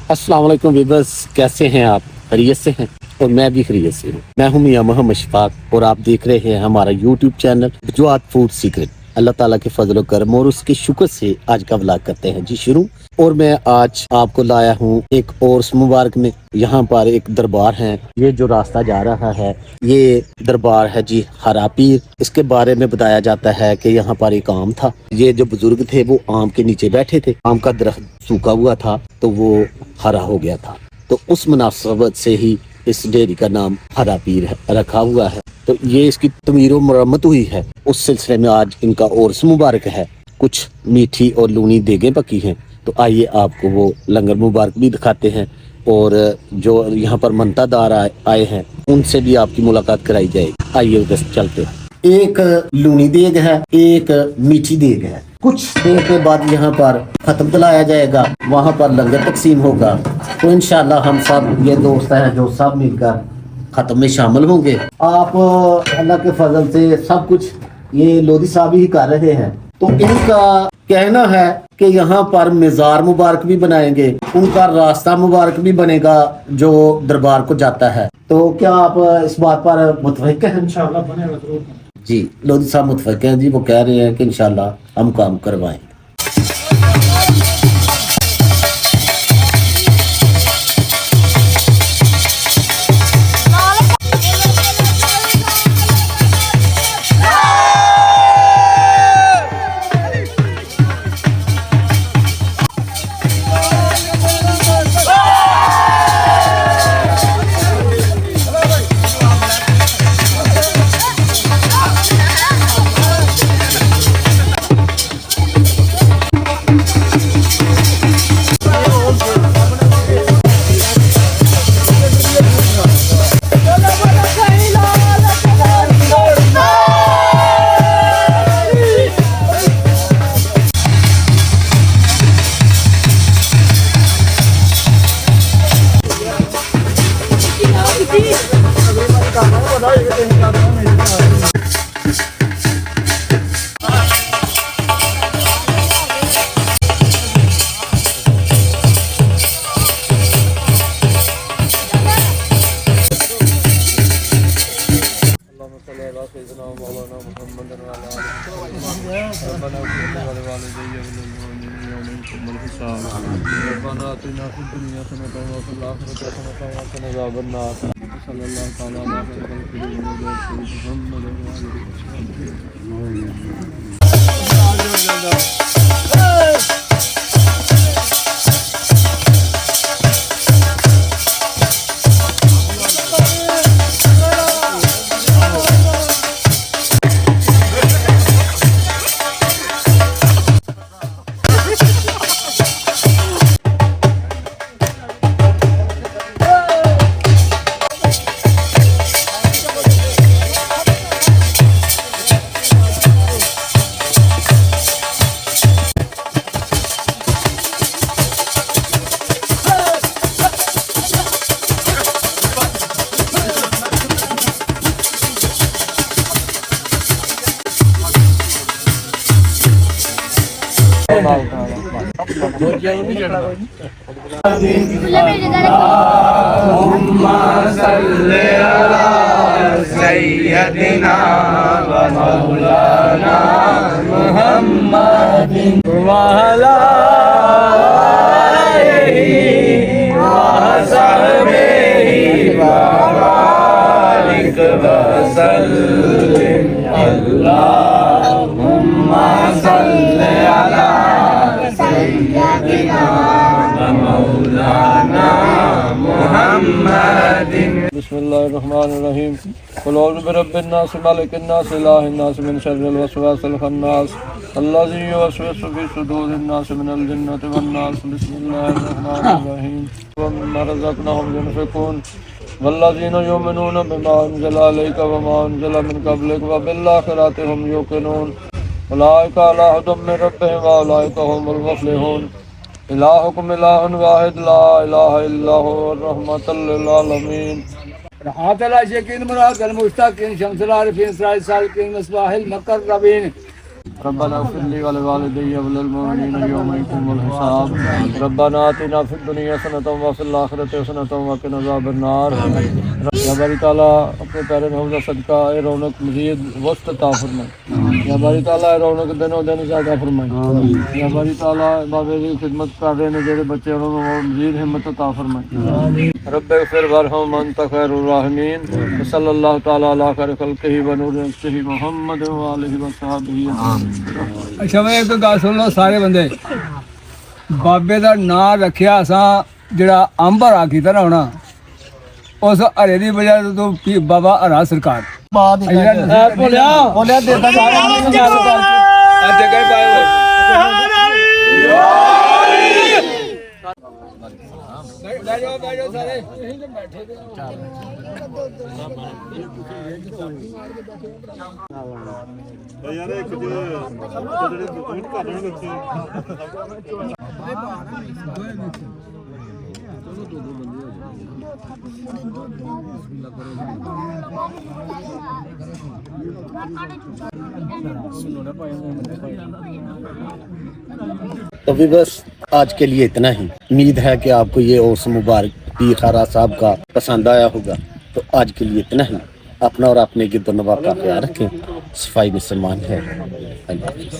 अस्सलाम वालेकुम वीवर्स, कैसे हैं आप? खैरियत से हैं? और मैं भी खैरियत से हूँ। मैं हूँ मियां मोहम्मद शफाक और आप देख रहे हैं हमारा यूट्यूब चैनल जुआद फूड सीक्रेट। अल्लाह ताला के फजल करम और उसके शुक्र से आज का व्लॉग करते हैं जी शुरू। और मैं आज आपको लाया हूँ एक और मुबारक में। यहाँ पर एक दरबार है, ये जो रास्ता जा रहा है ये दरबार है जी हरा पीर। इसके बारे में बताया जाता है कि यहाँ पर एक आम था। ये जो बुजुर्ग थे वो आम के नीचे बैठे थे, आम का दरख्त सूखा हुआ था तो वो हरा हो गया था, तो उस मुनासबत से ही इस डेयरी का नाम हरा पीर रखा हुआ है। तो ये इसकी तमीर व मरम्मत हुई है, उस सिलसिले में आज इनका औरस मुबारक है। कुछ मीठी और लूनी देगें पकी हैं, तो आइए आपको वो लंगर मुबारक भी दिखाते हैं और जो यहाँ पर मनतादार आए हैं उनसे भी आपकी मुलाकात कराई जाएगी। आइए उधर चलते हैं। एक लूनी देग है, एक मीठी देग है। कुछ देर के बाद यहाँ पर खत्म चलाया जाएगा, वहाँ पर लंगर तकसीम होगा। तो इंशाल्लाह हम सब ये दोस्त हैं जो सब मिलकर खत्म में शामिल होंगे। आप अल्लाह के फजल से सब कुछ ये लोधी साहब ही कर रहे हैं। तो इनका कहना है कि यहाँ पर मज़ार मुबारक भी बनाएंगे, उनका रास्ता मुबारक भी बनेगा जो दरबार को जाता है। तो क्या आप इस बात पर मुतफिक हैं? इंशाल्लाह बनेगा जरूर जी। लोधी साहब मुतफिक हैं जी, वो कह रहे हैं कि इंशाल्लाह हम काम करवाएंगे। सैयदना व मौलाना मुहम्मदिन व अला आलिहि व सहबिहि व बारिक व सल्लिम अल्लाहुम्मा सल्लि अला सैयदना व मौलाना मुहम्मदिन। बिस्मिल्लाहिर्रहमानिर्रहीम। क़ुल औज़ु बिरब्बिन नास मालिकिन नास इलाहिन नास मिन शर्रिल वस्वासिल खन्नास अल्लज़ी युवस्विसु फ़ी सुदूरिन नास मिनल जिन्नति वन नास। बिस्मिल्लाहिर्रहमानिर्रहीम। व मिम्मा रज़क़नाहुम युनफ़िक़ून वल्लज़ीना युमिनूना बिमा अनज़ला अलैका व मा अनज़ला मिन क़ब्लिक व बिल आख़िरति हुम युक़िनून उलाइका अला हुदम मिन रब्बिहिम व उलाइका हुमुल मुफ़्लिहून। इलाहुकुम इलाहुन वाहिद ला इलाहा इल्ला हुवा रहमतुल लिल आलमीन। रहातल शकीन मुराद अल मुस्तकीन शमसुल आरिफीन सराय सालिकीन मस्बाहिल मुक़र्रबीन ربنا اغفر لي ولوالدي وللمؤمنين يوم يقوم الحساب ربنا آتنا في الدنيا حسنة وفي الآخرة حسنة وقنا عذاب النار یا باری تعالیٰ اپنے پیارے محبوب صدقہ اے رونق مزید وسط عطا فرمائے یا باری تعالیٰ اے رونق دنوں دن زیادہ فرمائے یا باری تعالیٰ بابے کی خدمت کر رہے ہیں جڑے بچے انہوں نے مزید ہمت عطا فرمائے رب اغفر وارحم انت خیر الراحمین صلی اللہ تعالیٰ علی خیر خلقہ ونور نفسہ محمد وآلہ وصحبہ اچھا میں ایک گل سن لو سارے بندے بابے دا نام رکھیا اساں جڑا امبر آ کیتا نا ہونا اس ہرے دی وجہ تو بابا ہرا سرکار بولیا دیتا جگہ پائے ہوئے ਯਾਰ ਇੱਕ ਜਿਹੜੇ ਕਮੈਂਟ ਕਰ ਰਹੇ ਨੇ ਬੱਚੇ तो भी बस आज के लिए इतना ही। उम्मीद है कि आपको ये औस मुबारक पीर खारा साहब का पसंद आया होगा। तो आज के लिए इतना ही। अपना और अपने गिरदो नवाब का ख्याल रखें। सफाई में समान है। अल्लाह हाफ़िज़।